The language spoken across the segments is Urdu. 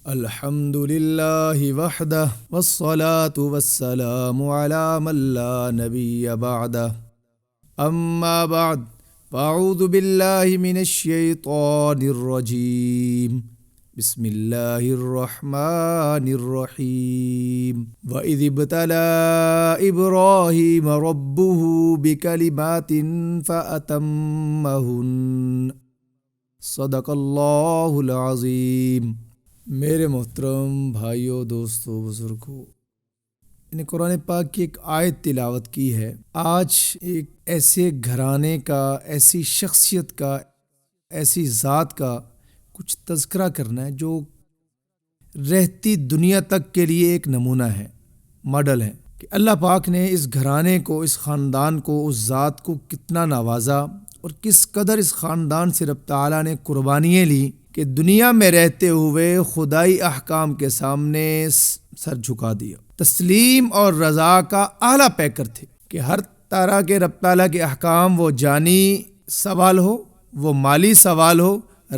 الحمد للہ وحدہ والصلاة والسلام علی من لا نبی بعدہ اما بعد فاعوذ باللہ من الشیطان الرجیم بسم اللہ الرحمن الرحیم وَإِذِ ابْتَلَىٰ إِبْرَاهِيمَ رَبُّهُ بِكَلِمَاتٍ فَأَتَمَّهُنَّ صدق اللہ العظیم۔ میرے محترم بھائیوں، دوستوں، بزرگوں، نے قرآن پاک کی ایک آیت تلاوت کی ہے۔ آج ایک ایسے گھرانے کا، ایسی شخصیت کا، ایسی ذات کا کچھ تذکرہ کرنا ہے جو رہتی دنیا تک کے لیے ایک نمونہ ہے، ماڈل ہے کہ اللہ پاک نے اس گھرانے کو، اس خاندان کو، اس ذات کو کتنا نوازا اور کس قدر اس خاندان سے رب تعالیٰ نے قربانیاں لی کہ دنیا میں رہتے ہوئے خدائی احکام کے سامنے سر جھکا دیا۔ تسلیم اور رضا کا اعلیٰ پیکر تھے کہ ہر طرح کے رب تعالیٰ کے احکام، وہ جانی سوال ہو، وہ مالی سوال ہو،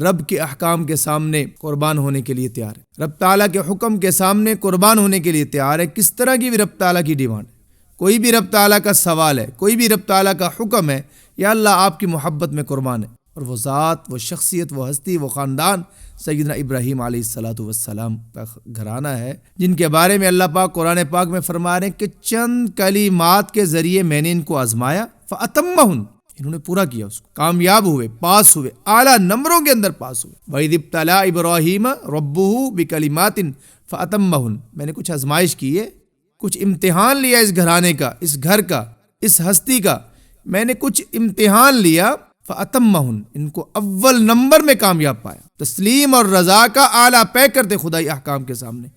رب کے احکام کے سامنے قربان ہونے کے لیے تیار ہے۔ رب تعالیٰ کے حکم کے سامنے قربان ہونے کے لیے تیار ہے۔ کس طرح کی بھی رب تعالیٰ کی ڈیمانڈ ہے، کوئی بھی رب تعالیٰ کا سوال ہے، کوئی بھی رب تعالیٰ کا حکم ہے، یا اللہ آپ کی محبت میں قربان ہے۔ اور وہ ذات، وہ شخصیت، وہ ہستی، وہ خاندان سیدنا ابراہیم علیہ السلام کا گھرانہ ہے، جن کے بارے میں اللہ پاک قرآن پاک میں فرما رہے ہیں کہ چند کلمات کے ذریعے میں نے ان کو آزمایا، فَأَتَمَّهُنَّ، انہوں نے پورا کیا، اس کو کامیاب ہوئے، پاس ہوئے، اعلیٰ نمبروں کے اندر پاس ہوئے۔ وَإِذِ ابْتَلَىٰ إِبْرَاهِيمَ رَبُّهُ بِكَلِمَاتٍ فَأَتَمَّهُنَّ، میں نے کچھ آزمائش کی ہے، کچھ امتحان لیا اس گھرانے کا، اس گھر کا، اس ہستی کا، میں نے کچھ امتحان لیا، فَأَتَمَّهُنَّ، ان کو اول نمبر میں کامیاب پایا۔ تسلیم اور رضا کا اعلیٰ پیکر تھے خدائی احکام کے سامنے۔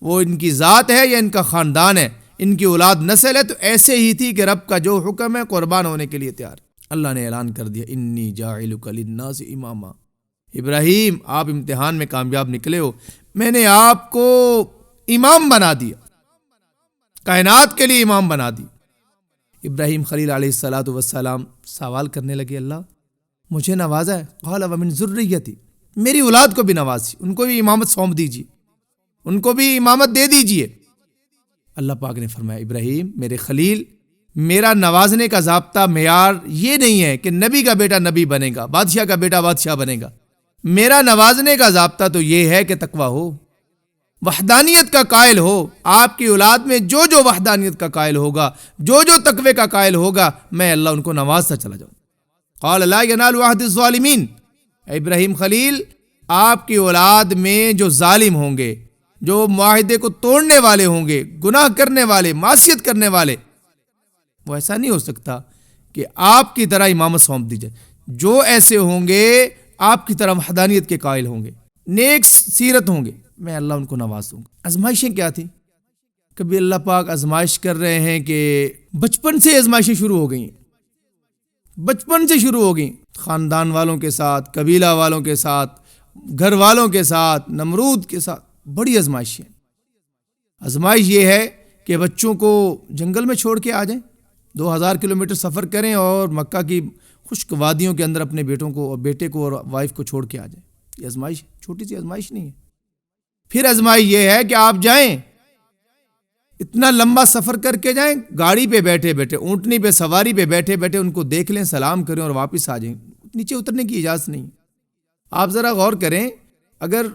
وہ ان کی ذات ہے یا ان کا خاندان ہے، ان کی اولاد نسل ہے، تو ایسے ہی تھی کہ رب کا جو حکم ہے قربان ہونے کے لیے تیار۔ اللہ نے اعلان کر دیا، انی جاعلک للناس اماما، ابراہیم آپ امتحان میں کامیاب نکلے ہو، میں نے آپ کو امام بنا دیا، کائنات کے لیے امام بنا دی۔ ابراہیم خلیل علیہ السلام سوال کرنے لگے، اللہ مجھے نوازا ہے، قال ومن ذریتی، میری اولاد کو بھی نوازی، ان کو بھی امامت سونپ دیجیے، ان کو بھی امامت دے دیجیے۔ اللہ پاک نے فرمایا، ابراہیم میرے خلیل، میرا نوازنے کا ضابطہ معیار یہ نہیں ہے کہ نبی کا بیٹا نبی بنے گا، بادشاہ کا بیٹا بادشاہ بنے گا۔ میرا نوازنے کا ضابطہ تو یہ ہے کہ تقویٰ ہو، وحدانیت کا قائل ہو۔ آپ کی اولاد میں جو جو وحدانیت کا قائل ہوگا، جو جو تقوی کا قائل ہوگا، میں اللہ ان کو نوازتا چلا جاؤں۔ قال لا ینال عہد الظالمین، ابراہیم خلیل آپ کی اولاد میں جو ظالم ہوں گے، جو معاہدے کو توڑنے والے ہوں گے، گناہ کرنے والے، معصیت کرنے والے، وہ ایسا نہیں ہو سکتا کہ آپ کی طرح امامت سونپ دی جائے۔ جو ایسے ہوں گے آپ کی طرح وحدانیت کے قائل ہوں گے، نیک سیرت ہوں گے، میں اللہ ان کو نواز دوں گا۔ آزمائشیں کیا تھیں؟ کبھی اللہ پاک آزمائش کر رہے ہیں کہ بچپن سے آزمائشیں شروع ہو گئی، بچپن سے شروع ہو گئیں، خاندان والوں کے ساتھ، قبیلہ والوں کے ساتھ، گھر والوں کے ساتھ، نمرود کے ساتھ بڑی آزمائشیں۔ آزمائش یہ ہے کہ بچوں کو جنگل میں چھوڑ کے آ جائیں، 2000 کلومیٹر سفر کریں اور مکہ کی خشک وادیوں کے اندر اپنے بیٹوں کو اور بیٹے کو اور وائف کو چھوڑ کے آ جائیں۔ یہ آزمائش چھوٹی سی آزمائش نہیں ہے۔ پھر آزمائش یہ ہے کہ آپ جائیں، اتنا لمبا سفر کر کے جائیں، گاڑی پہ بیٹھے بیٹھے، اونٹنی پہ سواری پہ بیٹھے بیٹھے ان کو دیکھ لیں، سلام کریں اور واپس آ جائیں، نیچے اترنے کی اجازت نہیں۔ آپ ذرا غور کریں، اگر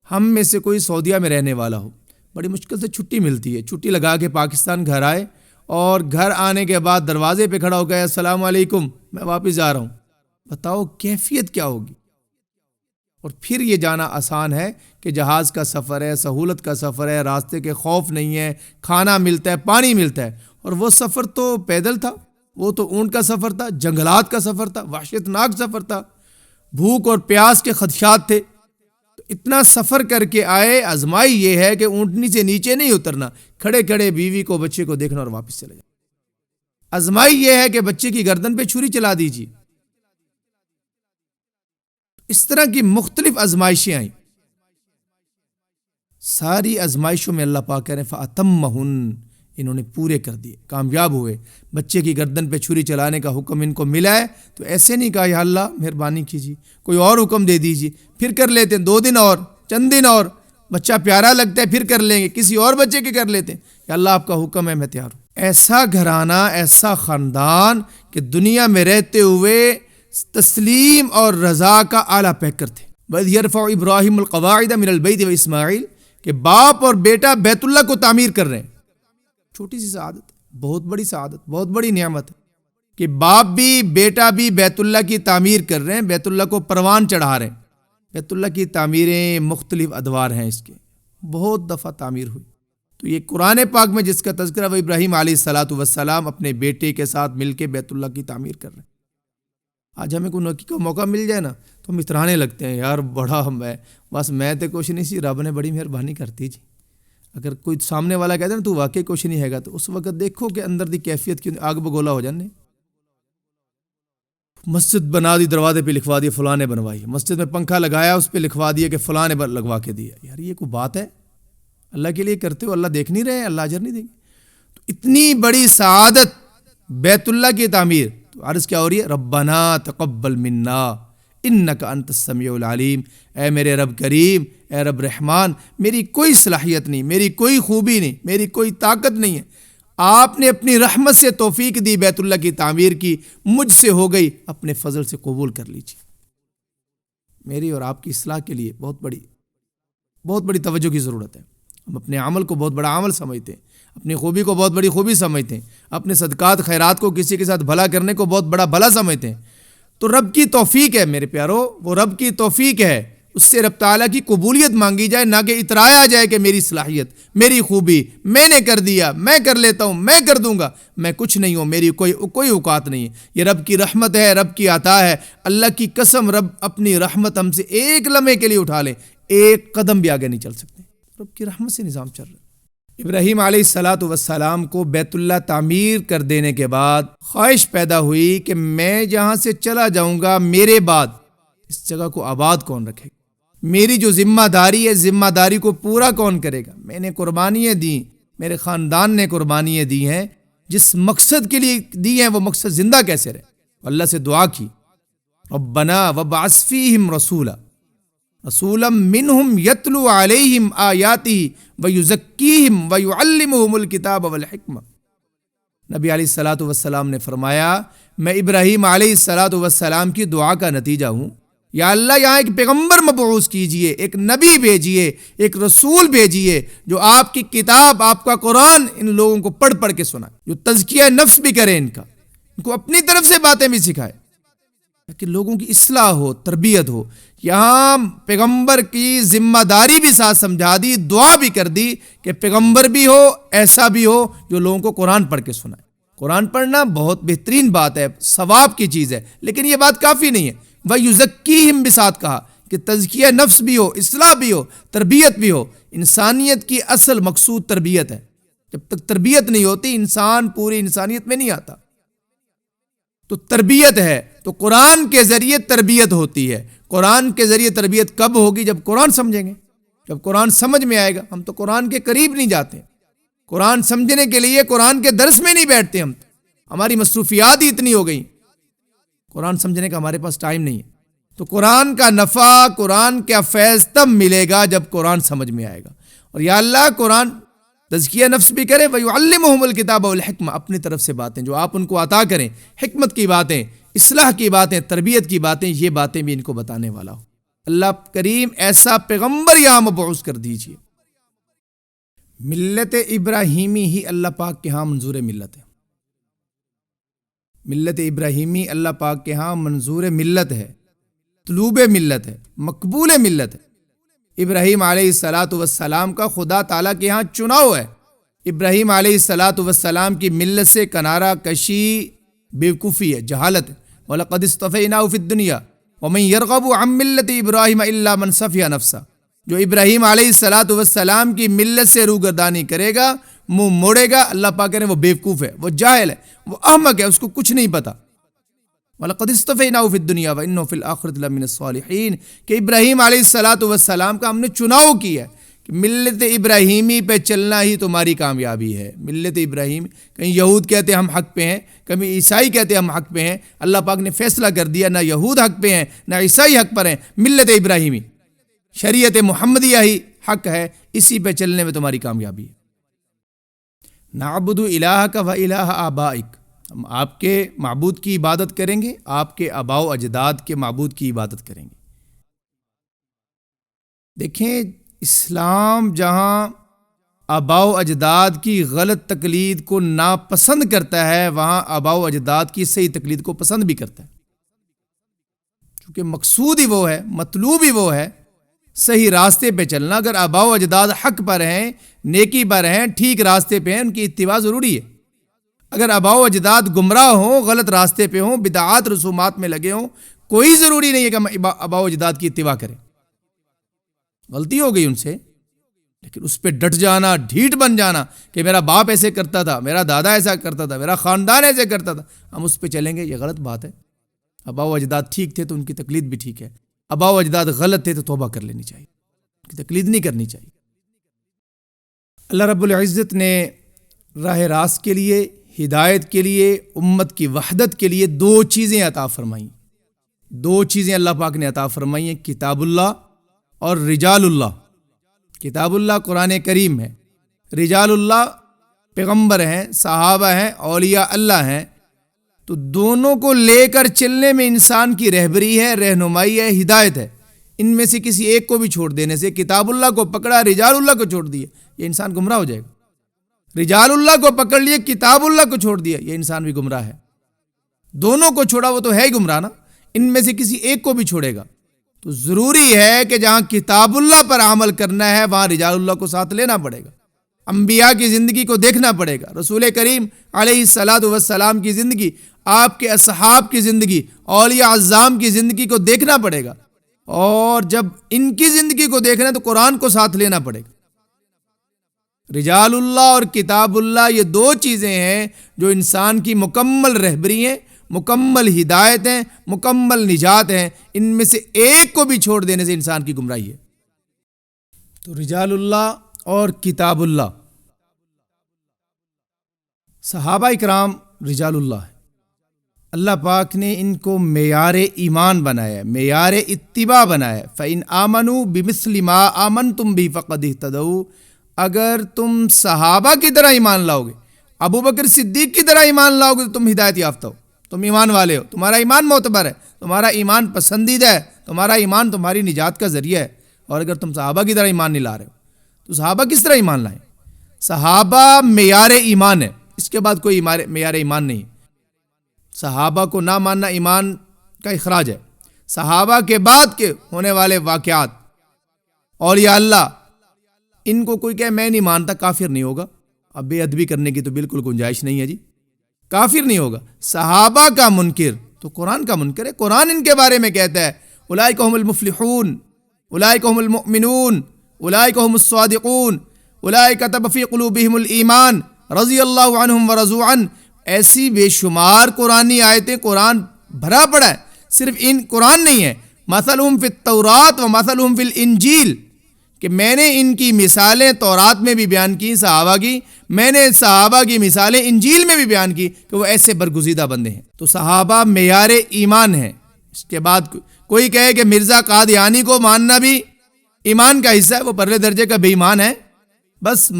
ہم میں سے کوئی سعودیہ میں رہنے والا ہو، بڑی مشکل سے چھٹی ملتی ہے، چھٹی لگا کے پاکستان گھر آئے اور گھر آنے کے بعد دروازے پہ کھڑا ہو گیا، السلام علیکم میں واپس جا رہا ہوں، بتاؤ کیفیت کیا ہوگی؟ اور پھر یہ جانا آسان ہے کہ جہاز کا سفر ہے، سہولت کا سفر ہے، راستے کے خوف نہیں ہے، کھانا ملتا ہے، پانی ملتا ہے۔ اور وہ سفر تو پیدل تھا، وہ تو اونٹ کا سفر تھا، جنگلات کا سفر تھا، وحشت ناک سفر تھا، بھوک اور پیاس کے خدشات تھے۔ تو اتنا سفر کر کے آئے، آزمائی یہ ہے کہ اونٹنی سے نیچے نہیں اترنا، کھڑے کھڑے بیوی کو، بچے کو دیکھنا اور واپس چلے جانا۔ آزمائی یہ ہے کہ بچے کی گردن پہ چھری چلا دیجیے۔ اس طرح کی مختلف آزمائشیں آئیں، ساری آزمائشوں میں اللہ پاک کہہ رہے ہیں فَأَتَمَّهُنَّ، انہوں نے پورے کر دیے، کامیاب ہوئے۔ بچے کی گردن پہ چھری چلانے کا حکم ان کو ملا ہے تو ایسے نہیں کہا یا اللہ مہربانی کیجیے، کوئی اور حکم دے دیجیے، پھر کر لیتے ہیں، 2 دن اور، چند دن اور، بچہ پیارا لگتا ہے پھر کر لیں گے، کسی اور بچے کے کر لیتے ہیں، یا اللہ آپ کا حکم ہے میں تیار ہوں۔ ایسا گھرانہ، ایسا خاندان کہ دنیا میں رہتے ہوئے تسلیم اور رضا کا اعلیٰ پیکر تھے۔ وَإِذْ يَرْفَعُ إِبْرَاهِيمُ الْقَوَاعِدَ مِنَ الْبَيْتِ وَإِسْمَاعِيلُ کہ باپ اور بیٹا بیت اللہ کو تعمیر کر رہے ہیں۔ چھوٹی سی سعادت، بہت بڑی سعادت، بہت بڑی نعمت ہے کہ باپ بھی بیٹا بھی بیت اللہ کی تعمیر کر رہے ہیں، بیت اللہ کو پروان چڑھا رہے ہیں۔ بیت اللہ کی تعمیریں مختلف ادوار ہیں، اس کے بہت دفعہ تعمیر ہوئی۔ تو یہ قرآن پاک میں جس کا تذکرہ وہ ابراہیم علیہ السلام اپنے بیٹے کے ساتھ مل کے بیت اللہ کی تعمیر کر رہے ہیں۔ آج ہمیں کوئی نیکی کا موقع مل جائے نا تو ہم اترانے لگتے ہیں، یار بڑا ہم ہے، بس میں تو کچھ نہیں سی، رب نے بڑی مہربانی کرتی جی۔ اگر کوئی سامنے والا کہتا ہے نا تو واقعی کچھ نہیں ہے گا، تو اس وقت دیکھو کہ اندر دی کیفیت کی آگ بگولا ہو جانے۔ مسجد بنا دی، دروازے پہ لکھوا دیا فلاں نے بنوائی، مسجد میں پنکھا لگایا اس پہ لکھوا دیا کہ فلاں نے لگوا کے دیا۔ یار یہ کوئی بات ہے؟ اللہ کے لیے کرتے ہو، اللہ دیکھ نہیں رہے ہیں، اللہ اجر نہیں دیں گے؟ تو اتنی بڑی سعادت بیت اللہ کی تعمیر، تو عرض کیا ہو رہی ہے؟ ربنا تقبل منا انک انت السمیع العلیم، اے میرے رب کریم، اے رب رحمان، میری کوئی صلاحیت نہیں، میری کوئی خوبی نہیں، میری کوئی طاقت نہیں ہے، آپ نے اپنی رحمت سے توفیق دی، بیت اللہ کی تعمیر کی، مجھ سے ہو گئی، اپنے فضل سے قبول کر لیجیے۔ میری اور آپ کی اصلاح کے لیے بہت بڑی توجہ کی ضرورت ہے۔ ہم اپنے عمل کو بہت بڑا عمل سمجھتے ہیں، اپنی خوبی کو بہت بڑی خوبی سمجھتے ہیں، اپنے صدقات خیرات کو کسی کے ساتھ بھلا کرنے کو بہت بڑا بھلا سمجھتے ہیں۔ تو رب کی توفیق ہے میرے پیارو، وہ رب کی توفیق ہے، اس سے رب تعالیٰ کی قبولیت مانگی جائے، نہ کہ اترایا جائے کہ میری صلاحیت، میری خوبی، میں نے کر دیا، میں کر لیتا ہوں، میں کر دوں گا، میں کچھ نہیں ہوں، میری کوئی اوقات نہیں ہے۔ یہ رب کی رحمت ہے، رب کی عطا ہے۔ اللہ کی قسم، رب اپنی رحمت ہم سے ایک لمحے کے لیے اٹھا لے، ایک قدم بھی آگے نہیں چل سکتے، رب کی رحمت سے نظام چل رہا ہے۔ ابراہیم علیہ السلام کو بیت اللہ تعمیر کر دینے کے بعد خواہش پیدا ہوئی کہ میں جہاں سے چلا جاؤں گا، میرے بعد اس جگہ کو آباد کون رکھے گا؟ میری جو ذمہ داری ہے، ذمہ داری کو پورا کون کرے گا؟ میں نے قربانیاں دی، میرے خاندان نے قربانیاں دی ہیں، جس مقصد کے لیے دی ہیں وہ مقصد زندہ کیسے رہے؟ اللہ سے دعا کی، ربنا وابعث فیہم رسولا منہم یتلو علیہم آیاتہ ویزکیہم ویعلمہم الکتاب والحکمہ۔ نبی علیہ السلام نے فرمایا میں ابراہیم علیہ السلام کی دعا کا نتیجہ ہوں، یا اللہ یہاں ایک پیغمبر مبعوث کیجئے، ایک نبی بھیجئے، ایک رسول بھیجئے جو آپ کی کتاب، آپ کا قرآن ان لوگوں کو پڑھ کے سنائے، جو تزکیہ نفس بھی کرے، ان کو اپنی طرف سے باتیں بھی سکھائے تاکہ لوگوں کی اصلاح ہو، تربیت ہو۔ یہاں پیغمبر کی ذمہ داری بھی ساتھ سمجھا دی، دعا بھی کر دی کہ پیغمبر بھی ہو، ایسا بھی ہو جو لوگوں کو قرآن پڑھ کے سنائے۔ قرآن پڑھنا بہت بہترین بات ہے، ثواب کی چیز ہے، لیکن یہ بات کافی نہیں ہے۔ وَيُزَكِّيهِمْ بھی ساتھ کہا کہ تزکیہ نفس بھی ہو، اصلاح بھی ہو، تربیت بھی ہو۔ انسانیت کی اصل مقصود تربیت ہے، جب تک تربیت نہیں ہوتی انسان پوری انسانیت میں نہیں آتا۔ تو تربیت ہے، تو قرآن کے ذریعے تربیت ہوتی ہے۔ قرآن کے ذریعے تربیت کب ہوگی؟ جب قرآن سمجھیں گے، جب قرآن سمجھ میں آئے گا۔ ہم تو قرآن کے قریب نہیں جاتے، قرآن سمجھنے کے لیے قرآن کے درس میں نہیں بیٹھتے، ہماری مصروفیات ہی اتنی ہو گئی، قرآن سمجھنے کا ہمارے پاس ٹائم نہیں ہے۔ تو قرآن کا نفع، قرآن کا فیض تب ملے گا جب قرآن سمجھ میں آئے گا۔ اور یا اللہ قرآن تزکیہ نفس بھی کرے، وَيُعَلِّمُهُمُ الْكِتَابَ وَالْحِکْمَةَ، اپنی طرف سے باتیں جو آپ ان کو عطا کریں، حکمت کی باتیں، اصلاح کی باتیں، تربیت کی باتیں، یہ باتیں بھی ان کو بتانے والا ہو۔ اللہ کریم ایسا پیغمبر یہاں مبعوث کر دیجئے۔ ملت ابراہیمی ہی اللہ پاک کے ہاں منظور ملت ہے، ملت ابراہیمی اللہ پاک کے ہاں منظور ملت ہے، طلوب ملت ہے، مقبول ملت ہے۔ ابراہیم علیہ السلام کا خدا تعالیٰ کے ہاں چناؤ ہے۔ ابراہیم علیہ السلام کی ملت سے کنارہ کشی بیوقوفی ہے، جہالت ہے۔ وَلَقَدِ اصْطَفَيْنَاهُ فِي الدُّنْيَا وَمَنْ يَرْغَبُ عَنْ مِلَّةِ إِبْرَاهِيمَ إِلَّا مَنْ سَفِيَ نَفْسَهُ، جو ابراہیم علیہ السلام کی ملت سے روگردانی کرے گا، منہ موڑے گا، اللہ پاک کہہ رہے ہیں وہ بیوقوف ہے، وہ جاہل ہے، وہ احمق ہے، اس کو کچھ نہیں پتا۔ وَلَقَدِ اصْطَفَيْنَاهُ فِي الدُّنْيَا وَإِنَّهُ فِي الْآخِرَةِ لَمِنَ الصَّالِحِينَ کہ ابراہیم علیہ السلام کا ہم نے چناؤ کیا ہے کہ ملت ابراہیمی پہ چلنا ہی تمہاری کامیابی ہے۔ ملت ابراہیم، کہیں یہود کہتے ہیں ہم حق پہ ہیں، کبھی عیسائی کہتے ہیں ہم حق پہ ہیں۔ اللہ پاک نے فیصلہ کر دیا نہ یہود حق پہ ہیں نہ عیسائی حق پر ہیں، ملت ابراہیمی، شریعت محمدیہ ہی حق ہے، اسی پہ چلنے میں تمہاری کامیابی ہے۔ نعبد الہک و الہ آبائک، ہم آپ کے معبود کی عبادت کریں گے، آپ کے آباء و اجداد کے معبود کی عبادت کریں گے۔ دیکھیں، اسلام جہاں آباء و اجداد کی غلط تقلید کو ناپسند کرتا ہے، وہاں آباء و اجداد کی صحیح تقلید کو پسند بھی کرتا ہے، کیونکہ مقصود ہی وہ ہے، مطلوب ہی وہ ہے، صحیح راستے پہ چلنا۔ اگر آباء و اجداد حق پر ہیں، نیکی پر ہیں، ٹھیک راستے پہ ہیں، ان کی اتباع ضروری ہے۔ اگر آباء و اجداد گمراہ ہوں، غلط راستے پہ ہوں، بدعات رسومات میں لگے ہوں، کوئی ضروری نہیں ہے کہ ہم آباء و اجداد کی اتباع کریں۔ غلطی ہو گئی ان سے، لیکن اس پہ ڈٹ جانا، ڈھیٹ بن جانا کہ میرا باپ ایسے کرتا تھا، میرا دادا ایسا کرتا تھا، میرا خاندان ایسے کرتا تھا، ہم اس پہ چلیں گے، یہ غلط بات ہے۔ آباء و اجداد ٹھیک تھے تو ان کی تقلید بھی ٹھیک ہے، آباء و اجداد غلط تھے تو توبہ کر لینی چاہیے، ان کی تقلید نہیں کرنی چاہیے۔ اللہ رب العزت نے راہ راست کے لیے، ہدایت کے لیے، امت کی وحدت کے لیے دو چیزیں عطا فرمائیں۔ دو چیزیں اللہ پاک نے عطا فرمائی ہیں، کتاب اللہ اور رجال اللہ۔ کتاب اللہ قرآن کریم ہے، رجال اللہ پیغمبر ہیں، صحابہ ہیں، اولیاء اللہ ہیں۔ تو دونوں کو لے کر چلنے میں انسان کی رہبری ہے، رہنمائی ہے، ہدایت ہے۔ ان میں سے کسی ایک کو بھی چھوڑ دینے سے، کتاب اللہ کو پکڑا، رجال اللہ کو چھوڑ دیا، یہ انسان گمراہ ہو جائے گا۔ رجال اللہ کو پکڑ لیے، کتاب اللہ کو چھوڑ دیا، یہ انسان بھی گمراہ ہے۔ دونوں کو چھوڑا وہ تو ہے ہی گمراہ نا، ان میں سے کسی ایک کو بھی چھوڑے گا تو ضروری ہے کہ جہاں کتاب اللہ پر عمل کرنا ہے وہاں رجال اللہ کو ساتھ لینا پڑے گا، انبیاء کی زندگی کو دیکھنا پڑے گا، رسول کریم علیہ الصلاۃ والسلام کی زندگی، آپ کے اصحاب کی زندگی، اولیاء اعظام کی زندگی کو دیکھنا پڑے گا، اور جب ان کی زندگی کو دیکھنا ہے تو قرآن کو ساتھ لینا پڑے گا۔ رجال اللہ اور کتاب اللہ یہ دو چیزیں ہیں جو انسان کی مکمل رہبری ہیں، مکمل ہدایت ہیں، مکمل نجات ہیں۔ ان میں سے ایک کو بھی چھوڑ دینے سے انسان کی گمراہی ہے۔ تو رجال اللہ اور کتاب اللہ، صحابہ اکرام رجال اللہ ہے، اللہ پاک نے ان کو معیار ایمان بنایا ہے، معیار اتباع بنایا ہے۔ فَإِنْ آمَنُوا بِمِثْلِ مَا آمَنْتُمْ بِهِ فَقَدِ اهْتَدَوْا، اگر تم صحابہ کی طرح ایمان لاؤ گے، ابو بکر صدیق کی طرح ایمان لاؤ گے تو تم ہدایت یافتہ ہو، تم ایمان والے ہو، تمہارا ایمان معتبر ہے، تمہارا ایمان پسندیدہ ہے، تمہارا ایمان تمہاری نجات کا ذریعہ ہے۔ اور اگر تم صحابہ کی طرح ایمان نہیں لا رہے ہو تو صحابہ کس طرح ایمان لائیں؟ صحابہ معیار ایمان ہے، اس کے بعد کوئی معیار ایمان نہیں ہے۔ صحابہ کو نہ ماننا ایمان کا اخراج ہے۔ صحابہ کے بعد کے ہونے والے واقعات، اولیاء اللہ، ان کو کوئی کہے میں نہیں مانتا، کافر نہیں ہوگا۔ اب بے ادبی کرنے کی تو بالکل گنجائش نہیں ہے جی، کافر نہیں ہوگا۔ صحابہ کا منکر تو قرآن کا منکر ہے، قرآن ان کے بارے میں کہتا ہے اولئک هم المفلحون، اولئک هم المؤمنون، اولئک هم الصادقون، اولئک کتب فی قلوبہم الایمان رضی اللہ عنہم ورضوا عنہ۔ ایسی بے شمار قرآنی آیتیں، قرآن بھرا پڑا ہے، صرف ان قرآن نہیں ہے۔ مثلہم فی التوراۃ و مثلہم فی الانجیل، کہ میں نے ان کی مثالیں تورات میں بھی بیان کی صحابہ کی، میں نے صحابہ کی مثالیں انجیل میں بھی بیان کی کہ وہ ایسے برگزیدہ بندے ہیں۔ تو صحابہ معیار ایمان ہیں۔ اس کے بعد کوئی کہے کہ مرزا قادیانی کو ماننا بھی ایمان کا حصہ ہے، وہ پرلے درجے کا بے ایمان ہے۔ بس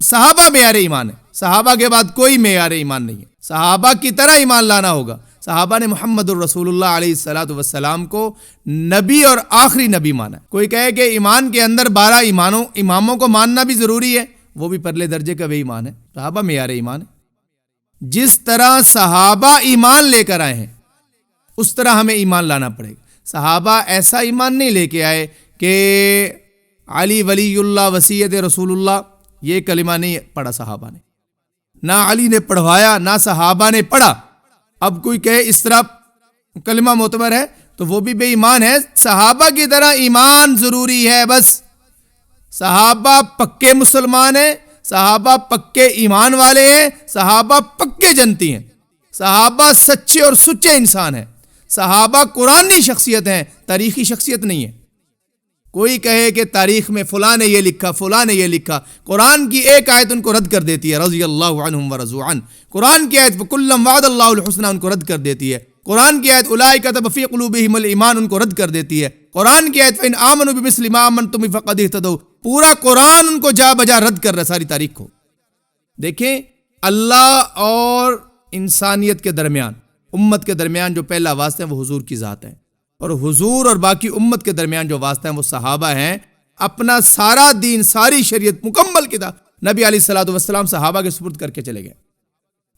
صحابہ معیار ایمان ہے، صحابہ کے بعد کوئی معیار ایمان نہیں ہے۔ صحابہ کی طرح ایمان لانا ہوگا۔ صحابہ نے محمد الرسول اللہ علیہ الصلاۃ والسلام کو نبی اور آخری نبی مانا ہے۔ کوئی کہے کہ ایمان کے اندر 12 اماموں کو ماننا بھی ضروری ہے، وہ بھی پرلے درجے کا بے ایمان ہے۔ صحابہ معیار ایمان ہے۔ جس طرح صحابہ ایمان لے کر آئے ہیں اس طرح ہمیں ایمان لانا پڑے گا۔ صحابہ ایسا ایمان نہیں لے کے آئے کہ علی ولی اللہ وصیت رسول اللہ، یہ کلمہ نہیں پڑھا صحابہ نے، نہ علی نے پڑھوایا نہ صحابہ نے پڑھا۔ اب کوئی کہے اس طرح کلمہ معتبر ہے تو وہ بھی بے ایمان ہے۔ صحابہ کی طرح ایمان ضروری ہے، بس صحابہ پکے مسلمان ہیں، صحابہ پکے ایمان والے ہیں، صحابہ پکے جنتی ہیں، صحابہ سچے اور سچے انسان ہیں، صحابہ قرآنی شخصیت ہیں، تاریخی شخصیت نہیں ہے۔ کوئی کہے کہ تاریخ میں فلاں نے یہ لکھا، فلاں نے یہ لکھا، قرآن کی ایک آیت ان کو رد کر دیتی ہے، رضی اللہ عنہم ورضوا عنہ۔ قرآن کی آیت وَكُلًّا وَعَدَ اللَّهُ الْحُسْنَى ان کو رد کر دیتی ہے۔ قرآن کی آیت اولئک کتب فی قلوبہم الایمان ان کو رد کر دیتی ہے۔ قرآن کی آیت فَإِنْ آمَنُوا بِمِثْلِ مَا آمَنْتُمْ بِهِ فَقَدِ اهْتَدَوْا، پورا قرآن ان کو جا بجا رد کر رہا ہے ساری تاریخ کو۔ دیکھیں اللہ اور انسانیت کے درمیان، امت کے درمیان جو پہلا واسطہ ہے وہ حضور کی ذات ہے، اور حضور اور باقی امت کے درمیان جو واسطہ ہیں وہ صحابہ ہیں۔ اپنا سارا دین، ساری شریعت، مکمل کتاب نبی علیہ الصلوۃ والسلام صحابہ کے سپرد کر کے چلے گئے۔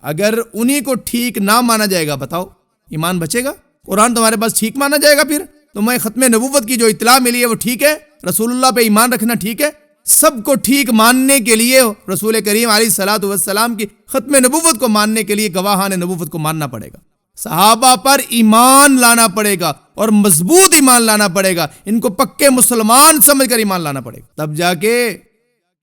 اگر انہی کو ٹھیک نہ مانا جائے گا، بتاؤ ایمان بچے گا؟ قرآن تمہارے پاس ٹھیک مانا جائے گا؟ پھر تمہیں ختم نبوت کی جو اطلاع ملی ہے وہ ٹھیک ہے؟ رسول اللہ پہ ایمان رکھنا ٹھیک ہے؟ سب کو ٹھیک ماننے کے لیے رسول کریم علیہ الصلوۃ والسلام کی ختم نبوت کو ماننے کے لیے گواہان نبوت کو ماننا پڑے گا، صحابہ پر ایمان لانا پڑے گا، اور مضبوط ایمان لانا پڑے گا، ان کو پکے مسلمان سمجھ کر ایمان لانا پڑے گا، تب جا کے۔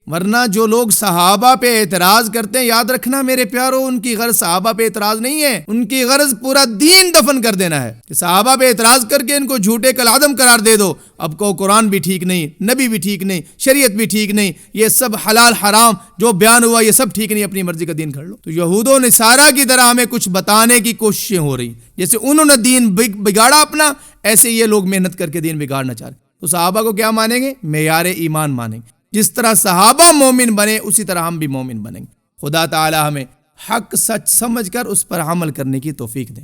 ورنہ جو لوگ صحابہ پہ اعتراض کرتے ہیں، یاد رکھنا میرے پیارو، ان کی غرض صحابہ پہ اعتراض نہیں ہے، ان کی غرض پورا دین دفن کر دینا ہے، کہ صحابہ پہ اعتراض کر کے ان کو جھوٹے کالعدم قرار دے دو۔ اب کو قرآن بھی ٹھیک نہیں، نبی بھی ٹھیک نہیں، شریعت بھی ٹھیک نہیں، یہ سب حلال حرام جو بیان ہوا یہ سب ٹھیک نہیں، اپنی مرضی کا دین کر لو۔ تو یہود و نصارہ کی طرح ہمیں کچھ بتانے کی کوششیں ہو رہی، جیسے انہوں نے دین بگاڑا اپنا، ایسے یہ لوگ محنت کر کے دین بگاڑنا چاہ رہے۔ تو صحابہ کو کیا مانیں گے؟ معیار ایمان مانیں گے، جس طرح صحابہ مومن بنے اسی طرح ہم بھی مومن بنیں گے۔ خدا تعالی ہمیں حق سچ سمجھ کر اس پر عمل کرنے کی توفیق دیں۔